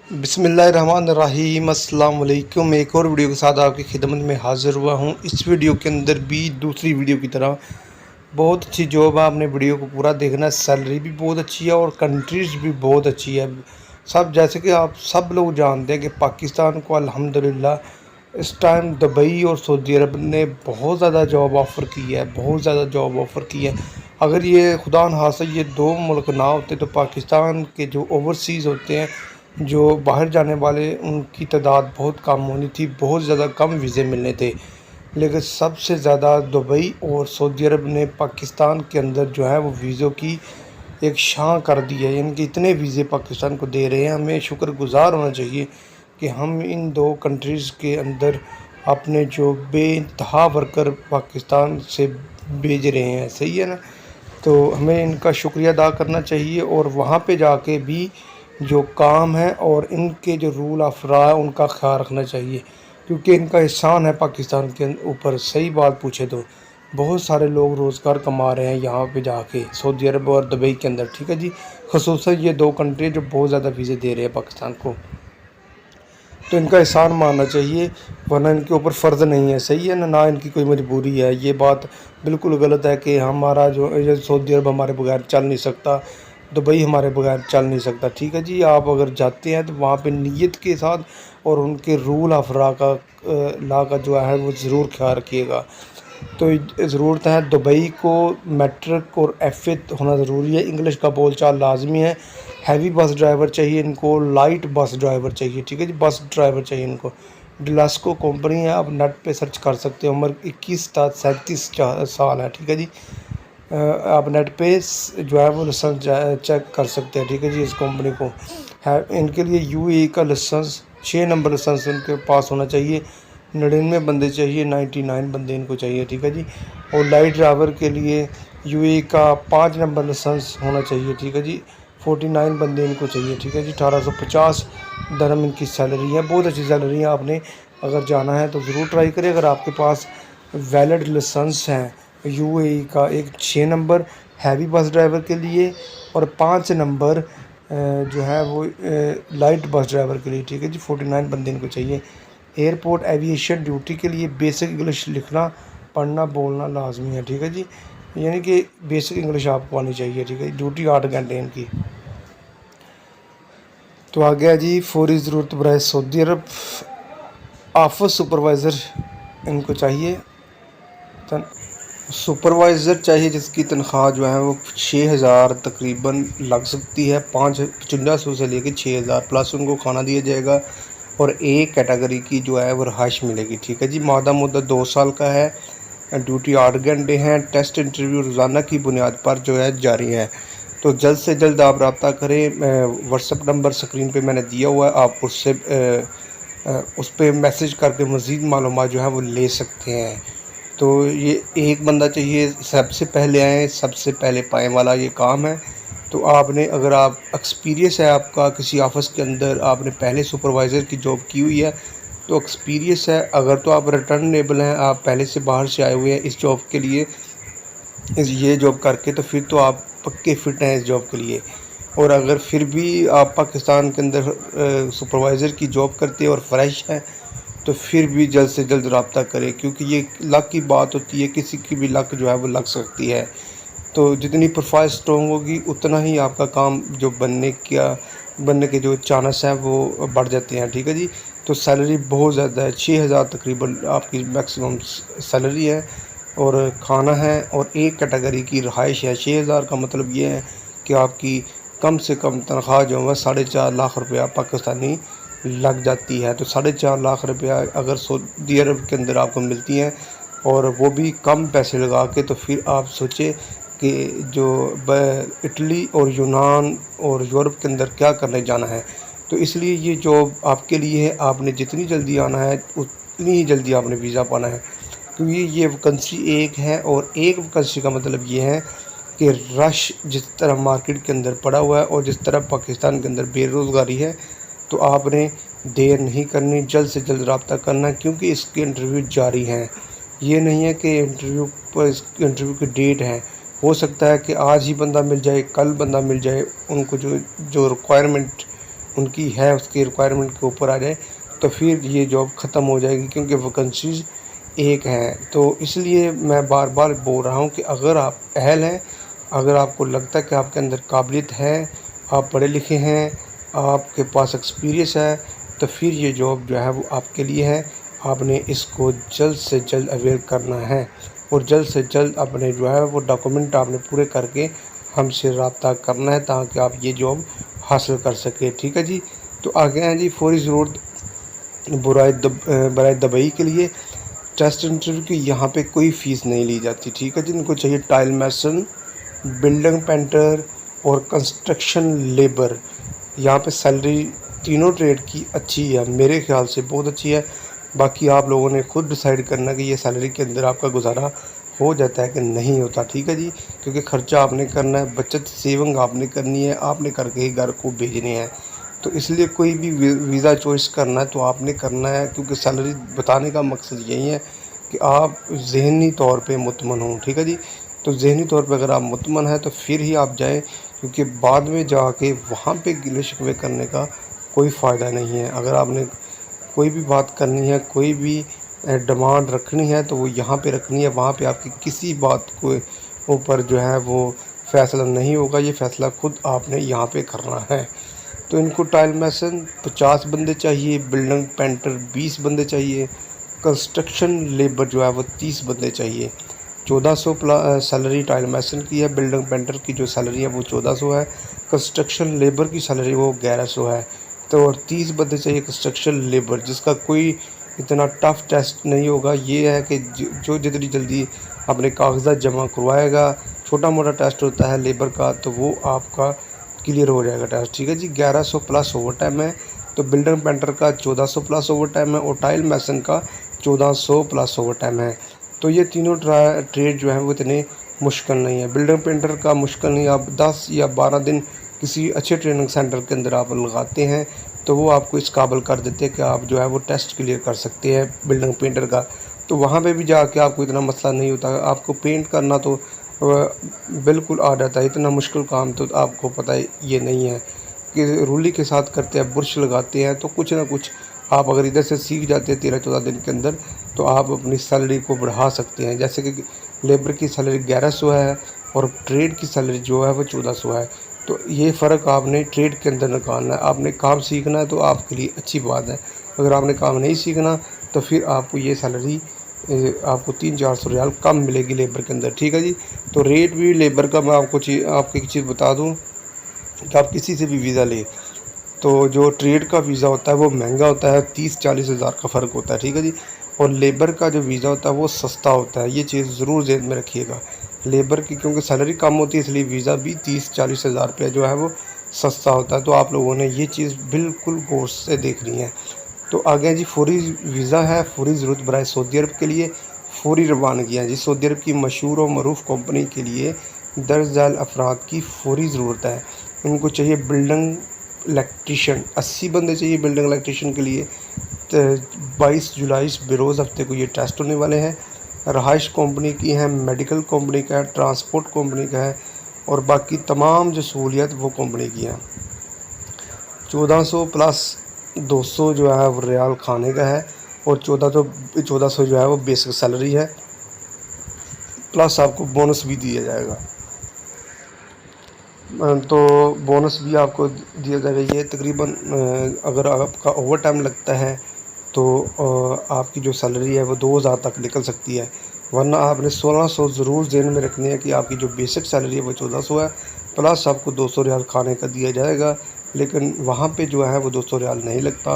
बिस्मिल्लाहिर्रहमानिर्रहीम अस्सलाम वालेकुम। एक और वीडियो के साथ आपकी खिदमत में हाज़िर हुआ हूँ। इस वीडियो के अंदर भी दूसरी वीडियो की तरह बहुत अच्छी जॉब है। आपने वीडियो को पूरा देखना है। सैलरी भी बहुत अच्छी है और कंट्रीज़ भी बहुत अच्छी है। सब जैसे कि आप सब लोग जानते हैं कि पाकिस्तान को अल्हम्दुलिल्लाह इस टाइम दुबई और सऊदी अरब ने बहुत ज़्यादा जॉब ऑफ़र की है, बहुत ज़्यादा जॉब ऑफ़र की है। अगर ये खुदा न खास्ता ये दो मुल्क ना होते तो पाकिस्तान के जो ओवरसीज़ होते हैं, जो बाहर जाने वाले, उनकी तादाद बहुत कम होनी थी, बहुत ज़्यादा कम वीज़े मिलने थे। लेकिन सबसे ज़्यादा दुबई और सऊदी अरब ने पाकिस्तान के अंदर जो है वो वीज़ों की एक शान कर दी है। यानी कि इतने वीज़े पाकिस्तान को दे रहे हैं। हमें शुक्रगुज़ार होना चाहिए कि हम इन दो कंट्रीज़ के अंदर अपने जो बेइंतहा वर्कर पाकिस्तान से भेज रहे हैं। सही है ना? तो हमें इनका शुक्रिया अदा करना चाहिए और वहाँ पे जाके भी जो काम है और इनके जो रूल ऑफ लॉ है उनका ख्याल रखना चाहिए, क्योंकि इनका एहसान है पाकिस्तान के ऊपर। सही बात पूछे तो बहुत सारे लोग रोज़गार कमा रहे हैं यहाँ पे जाके, सऊदी अरब और दुबई के अंदर। ठीक है जी, ख़ुसूसन ये दो कंट्री जो बहुत ज़्यादा वीज़े दे रहे हैं पाकिस्तान को, तो इनका एहसान मानना चाहिए, वरना इनके ऊपर फ़र्ज़ नहीं है। सही है ना? ना इनकी कोई मजबूरी है। ये बात बिल्कुल गलत है कि हमारा जो सऊदी अरब हमारे बगैर चल नहीं सकता, दुबई हमारे बगैर चल नहीं सकता। ठीक है जी, आप अगर जाते हैं तो वहाँ पे नीयत के साथ और उनके रूल ऑफ लॉ का जो है वो ज़रूर ख्याल रखिएगा। तो ज़रूरत है दुबई को मैट्रिक और एफ़ए होना ज़रूरी है। इंग्लिश का बोलचाल लाजमी है। हैवी बस ड्राइवर चाहिए इनको, लाइट बस ड्राइवर चाहिए। ठीक है जी, बस ड्राइवर चाहिए इनको। डिलास्को कंपनी है, आप नेट पे सर्च कर सकते हो। उम्र 21 था, 37 साल है। ठीक है जी, आप नेट पे जो है वो लाइसेंस चेक कर सकते हैं। ठीक है जी, इस कंपनी को है। इनके लिए यूएई का लाइसेंस 6 नंबर लाइसेंस इनके पास होना चाहिए। 99 बंदे चाहिए, 99 बंदे इनको चाहिए। ठीक है जी, और लाइट ड्राइवर के लिए यूएई का 5 नंबर लाइसेंस होना चाहिए। ठीक है जी, 49 बंदे इनको चाहिए। ठीक है जी, 1850 दरम इनकी सैलरी है। बहुत अच्छी सैलरी है। आपने अगर जाना है तो ज़रूर ट्राई करें। अगर आपके पास वैलिड लाइसेंस है यूएई का, एक 6 नंबर हैवी बस ड्राइवर के लिए और 5 नंबर जो है वो लाइट बस ड्राइवर के लिए। ठीक है जी, 49 बंदे इनको चाहिए। एयरपोर्ट एविएशन ड्यूटी के लिए बेसिक इंग्लिश लिखना, पढ़ना, बोलना लाजमी है। ठीक है जी, यानी कि बेसिक इंग्लिश आपको आनी चाहिए। ठीक है, ड्यूटी 8 घंटे इनकी। तो आ गया जी फौरी ज़रूरत बराए सऊदी अरब, ऑफिस सुपरवाइज़र इनको चाहिए। सुपरवाइज़र चाहिए जिसकी तनख्वाह जो है वो 6,000 तकरीबन लग सकती है। 5,500 से लेकर 6,000 प्लस उनको खाना दिया जाएगा और एक कैटेगरी की जो है वो रहाइश मिलेगी। ठीक है जी, मादा मुद्दत 2 साल का है। ड्यूटी 8 घंटे हैं। टेस्ट इंटरव्यू रोज़ाना की बुनियाद पर जो है जारी है। तो जल्द से जल्द आप रब्ता करें। व्हाट्सएप नंबर स्क्रीन पे मैंने दिया हुआ है, आप उससे उस पर मैसेज करके मज़ीद मालूमात जो है वो ले सकते हैं। तो ये एक बंदा चाहिए, सबसे पहले आए सबसे पहले पाएँ वाला ये काम है। तो आपने, अगर आप एक्सपीरियंस है आपका किसी ऑफिस के अंदर, आपने पहले सुपरवाइज़र की जॉब की हुई है तो एक्सपीरियंस है। अगर तो आप रिटर्नेबल हैं, आप पहले से बाहर से आए हुए हैं इस जॉब के लिए, ये जॉब करके, तो फिर तो आप पक्के फ़िट हैं इस जॉब के लिए। और अगर फिर भी आप पाकिस्तान के अंदर सुपरवाइज़र की जॉब करते हैं और फ्रेश हैं तो फिर भी जल्द से जल्द रब्ता करें, क्योंकि ये लक की बात होती है। किसी की भी लक जो है वो लग सकती है। तो जितनी प्रोफाइल स्ट्रॉन्ग होगी उतना ही आपका काम जो बनने के जो चांस हैं वो बढ़ जाते हैं। ठीक है जी, तो सैलरी बहुत ज़्यादा है। 6,000 तकरीबन आपकी मैक्सिमम सैलरी है और खाना है और एक कैटेगरी की रहाइश है। 6,000 का मतलब ये है कि आपकी कम से कम तनख्वाह जो है 4.5 लाख रुपया पाकिस्तानी लग जाती है। तो 4.5 लाख रुपया अगर सऊदी अरब के अंदर आपको मिलती हैं और वो भी कम पैसे लगा के, तो फिर आप सोचें कि जो इटली और यूनान और यूरोप के अंदर क्या करने जाना है। तो इसलिए ये जॉब आपके लिए है। आपने जितनी जल्दी आना है उतनी ही जल्दी आपने वीज़ा पाना है, क्योंकि ये वैकेंसी एक है और एक वैकेंसी का मतलब ये है कि रश जिस तरह मार्केट के अंदर पड़ा हुआ है और जिस तरह पाकिस्तान के अंदर बेरोज़गारी है, तो आपने देर नहीं करनी, जल्द से जल्द रब्ता करना, क्योंकि इसके इंटरव्यू जारी हैं। ये नहीं है कि इंटरव्यू की डेट है। हो सकता है कि आज ही बंदा मिल जाए, कल बंदा मिल जाए। उनको जो जो रिक्वायरमेंट उनकी है उसके रिक्वायरमेंट के ऊपर आ जाए तो फिर ये जॉब ख़त्म हो जाएगी, क्योंकि वैकेंसीज एक है। तो इसलिए मैं बार बार बोल रहा हूँ कि अगर आप अहल हैं, अगर आपको लगता है कि आपके अंदर काबिलियत है, आप पढ़े लिखे हैं, आपके पास एक्सपीरियंस है, तो फिर ये जॉब जो है वो आपके लिए है। आपने इसको जल्द से जल्द अवेल करना है और जल्द से जल्द अपने जो है वो डॉक्यूमेंट आपने पूरे करके हमसे रब्ता करना है ताकि आप ये जॉब हासिल कर सकें। ठीक है जी। तो आगे हैं जी, फौरी ज़रूरत बराए दुबई के लिए टेस्ट इंटरव्यू की यहाँ पे कोई फ़ीस नहीं ली जाती। ठीक है जी। इनको चाहिए टाइल मैसन, बिल्डिंग पेंटर और कंस्ट्रक्शन लेबर। यहाँ पे सैलरी तीनों ट्रेड की अच्छी है, मेरे ख्याल से बहुत अच्छी है। बाकी आप लोगों ने खुद डिसाइड करना कि ये सैलरी के अंदर आपका गुजारा हो जाता है कि नहीं होता। ठीक है जी। क्योंकि ख़र्चा आपने करना है, बचत सेविंग आपने करनी है, आपने करके ही घर को भेजने हैं। तो इसलिए कोई भी वीज़ा चॉइस करना है तो आपने करना है, क्योंकि सैलरी बताने का मकसद यही है कि आप ज़हनी तौर पे मुतमन हों। ठीक है जी। तो ज़हनी तौर पे अगर आप मुतमन हैं तो फिर ही आप जाएं, क्योंकि बाद में जाके वहाँ पे गिले शिकवे करने का कोई फ़ायदा नहीं है। अगर आपने कोई भी बात करनी है, कोई भी डिमांड रखनी है तो वो यहाँ पे रखनी है, वहाँ पे आपकी किसी बात को ऊपर जो है वो फ़ैसला नहीं होगा। ये फ़ैसला खुद आपने यहाँ पे करना है। तो इनको टाइल मैसन 50 बंदे चाहिए, बिल्डिंग पेंटर 20 बंदे चाहिए, कंस्ट्रक्शन लेबर जो है वो 30 बंदे चाहिए। 1400 सैलरी टाइल मैसन की है, बिल्डिंग पेंटर की जो सैलरी है वो 1400 है, कंस्ट्रक्शन लेबर की सैलरी वो 1100 है। तो और 30 बंदे चाहिए कंस्ट्रक्शन लेबर, जिसका कोई इतना टफ़ टेस्ट नहीं होगा। ये है कि जो जितनी जल्दी अपने कागजात जमा करवाएगा, छोटा मोटा टेस्ट होता है लेबर का, तो वो आपका क्लियर हो जाएगा टेस्ट। ठीक है जी। 1100 प्लस ओवर टाइम है। तो बिल्डिंग पेंटर का 1400 प्लस ओवर टाइम है और टाइल मैसन का 1400 प्लस ओवर टाइम है। तो ये तीनों ट्रेड जो है वो इतने मुश्किल नहीं है। बिल्डिंग पेंटर का मुश्किल नहीं, आप 10 या 12 दिन किसी अच्छे ट्रेनिंग सेंटर के अंदर आप लगाते हैं तो वो आपको इस काबिल कर देते हैं कि आप जो है वो टेस्ट क्लियर कर सकते हैं बिल्डिंग पेंटर का। तो वहाँ पे भी जाके आपको इतना मसला नहीं होता। आपको पेंट करना तो बिल्कुल आ जाता है, इतना मुश्किल काम तो आपको पता है ये नहीं है कि रूली के साथ करते हैं, बुरश लगाते हैं। तो कुछ ना कुछ आप अगर इधर से सीख जाते हैं 13-14 दिन के अंदर तो आप अपनी सैलरी को बढ़ा सकते हैं। जैसे कि लेबर की सैलरी 1100 है और ट्रेड की सैलरी जो है वो 1400 है। तो ये फ़र्क आपने ट्रेड के अंदर निकालना है। आपने काम सीखना है तो आपके लिए अच्छी बात है। अगर आपने काम नहीं सीखना तो फिर आपको ये सैलरी आपको 300-400 रियाल कम मिलेगी लेबर के अंदर। ठीक है जी। तो रेट भी लेबर का मैं आपको आपको एक चीज़ बता दूं कि आप किसी से भी वीज़ा लें तो जो ट्रेड का वीज़ा होता है वो महंगा होता है, 30-40 हज़ार का फ़र्क होता है। ठीक है जी। और लेबर का जो वीज़ा होता है वो सस्ता होता है। ये चीज़ ज़रूर ज़हन में रखिएगा। लेबर की क्योंकि सैलरी कम होती है इसलिए वीज़ा भी 30-40 हज़ार रुपया जो है वो सस्ता होता है। तो आप लोगों ने ये चीज़ बिल्कुल गौर से देखनी है। तो आगे जी, फौरी वीज़ा है, फौरी ज़रूरत बराए सऊदी अरब के लिए फौरी रवानगी है जी। सऊदी अरब की मशहूर और मरूफ कंपनी के लिए दर्ज झेल अफराद की फौरी ज़रूरत है। उनको चाहिए बिल्डिंग इलेक्ट्रीशियन, 80 बंदे चाहिए बिल्डिंग इलेक्ट्रीशियन के लिए। 22 जुलाई बरोज़ हफ्ते को ये टेस्ट होने वाले हैं। रहाइश कंपनी की है, मेडिकल कंपनी का है, ट्रांसपोर्ट कंपनी का है और बाकी तमाम जो सहूलियत वो कंपनी की हैं। 1400 प्लस 200 जो है वो रियाल खाने का है और 1400 जो है वो बेसिक सैलरी है, प्लस आपको बोनस भी दिया जाएगा। तो बोनस भी आपको दिया जाएगा। ये तकरीबन अगर आपका ओवर टाइम लगता है तो आपकी जो सैलरी है वो 2000 तक निकल सकती है। वरना आपने 1600 ज़रूर ज़हन में रखनी है कि आपकी जो बेसिक सैलरी है वो 1400 है, प्लस आपको 200 रियाल खाने का दिया जाएगा। लेकिन वहाँ पे जो है वो 200 रियाल नहीं लगता।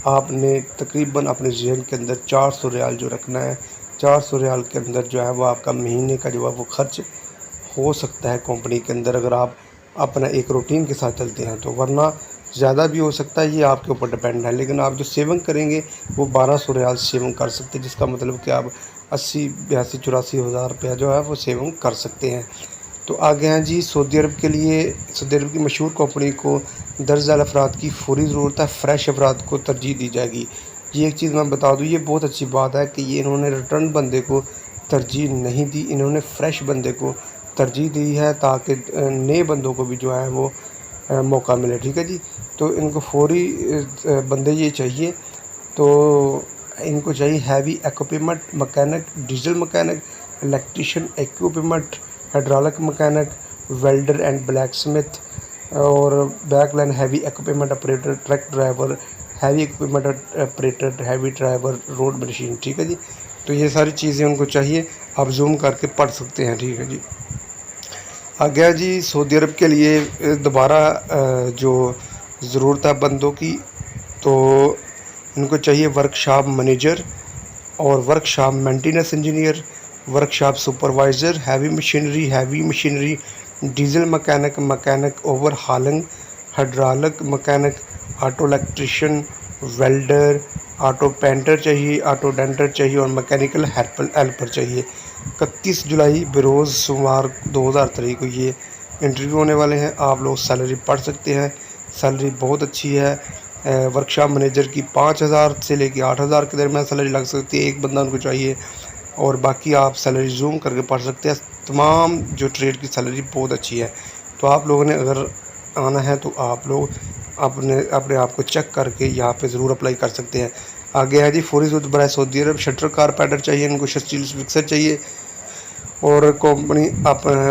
आपने तकरीबन अपने ज़हन के अंदर 400 रियाल जो रखना है। 400 रियाल के अंदर जो है वो आपका महीने का जो है वो खर्च हो सकता है कंपनी के अंदर, अगर आप अपना एक रूटीन के साथ चलते हैं तो। वरना ज़्यादा भी हो सकता है, ये आपके ऊपर डिपेंड है। लेकिन आप जो सेविंग करेंगे वो 1200 रियाल सेविंग कर सकते हैं, जिसका मतलब कि आप 80-82-84 हज़ार रुपया जो है वो सेविंग कर सकते हैं। तो आगे हैं जी, सऊदी अरब के लिए सऊदी अरब की मशहूर कंपनी को दर्ज झेल अफराद की फौरी ज़रूरत है, फ्रेश अफराद को तरजीह दी जाएगी। ये एक चीज़ मैं बता दूँ, ये बहुत अच्छी बात है कि ये इन्होंने रिटर्न बंदे को तरजीह नहीं दी, इन्होंने फ्रेश बंदे को तरजीह दी है ताकि नए बंदों को भी जो है वो मौका मिले, ठीक है जी। तो इनको फौरी बंदे ये चाहिए। तो इनको चाहिए heavy equipment mechanic, diesel mechanic, electrician equipment, hydraulic mechanic, welder and blacksmith, और backline heavy equipment operator, truck driver, heavy equipment operator, heavy driver, road machine, ठीक है जी। तो ये सारी चीज़ें उनको चाहिए, आप जूम करके पढ़ सकते हैं, ठीक है जी। आ गया जी सऊदी अरब के लिए दोबारा जो ज़रूरत है बंदों की। तो इनको चाहिए वर्कशॉप मैनेजर और workshop maintenance engineer, workshop supervisor, heavy machinery, diesel mechanic, mechanic overhauling, hydraulic mechanic, auto electrician, welder, auto painter चाहिए, ऑटो डेंटर चाहिए और मैकेनिकल हेल्पर चाहिए। 31 जुलाई बरोज़ सोमवार 2023 को ये इंटरव्यू होने वाले हैं। आप लोग सैलरी पढ़ सकते हैं, सैलरी बहुत अच्छी है। वर्कशॉप मैनेजर की 5,000 से लेके 8,000 के दरमियान सैलरी लग सकती है, एक बंदा उनको चाहिए। और बाकी आप सैलरी जूम करके पढ़ सकते हैं। तमाम जो ट्रेड की सैलरी बहुत अच्छी है। तो आप लोगों ने अगर आना है तो आप लोग अपने आप को चेक करके यहाँ पे ज़रूर अप्लाई कर सकते हैं। आगे है जी फौरी ज़रूरत बराए सऊदी अरब शटर कारपेंटर चाहिए, इनको स्टील फिक्सर चाहिए और कंपनी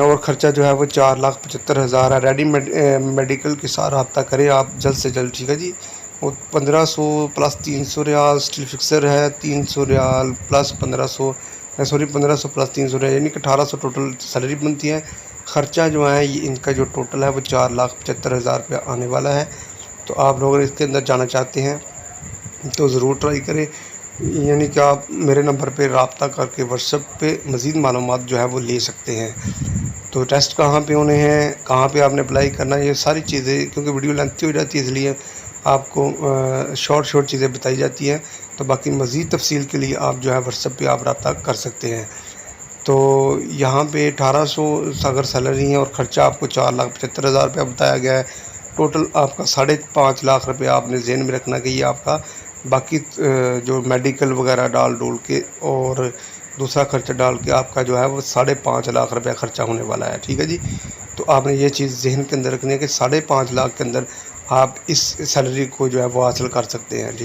और ख़र्चा जो है वो 4,75,000 है। रेडी मेडिकल के साथ रब्ता करें आप जल्द से जल्द, ठीक है जी। और 1500 प्लस 300 रियाल स्टील फिक्सर है, 300 रियाल प्लस 1500 प्लस 300 रियाल, यानी कि 1800 टोटल सैलरी बनती है। ख़र्चा जो है ये इनका जो टोटल है वो 4,75,000 रुपया आने वाला है। तो आप लोग अगर इसके अंदर जाना चाहते हैं तो ज़रूर ट्राई करें, यानी कि आप मेरे नंबर पे रब्ता करके व्हाट्सएप पे मज़ीद मालूमात जो है वो ले सकते हैं। तो टेस्ट कहाँ पे होने हैं, कहाँ पे आपने अप्लाई करना है, ये सारी चीज़ें, क्योंकि वीडियो लेंथी हो जाती है इसलिए आपको शॉर्ट चीज़ें बताई जाती हैं। तो बाकी मज़ीद तफसील के लिए आप जो है व्हाट्सएप पे आप रब्ता कर सकते हैं। तो यहाँ पे 1800 अगर सैलरी है और ख़र्चा आपको 4,75,000 रुपया बताया गया है। टोटल आपका 5.5 लाख रुपया आपने ज़हन में रखना कि ये आपका बाकी जो मेडिकल वगैरह डाल डोल के और दूसरा खर्चा डाल के आपका जो है वो 5.5 लाख रुपया ख़र्चा होने वाला है, ठीक है जी। तो आपने ये चीज़ जहन के अंदर रखनी है कि 5.5 लाख के अंदर आप इस सैलरी को जो है वो हासिल कर सकते हैं, ठीक।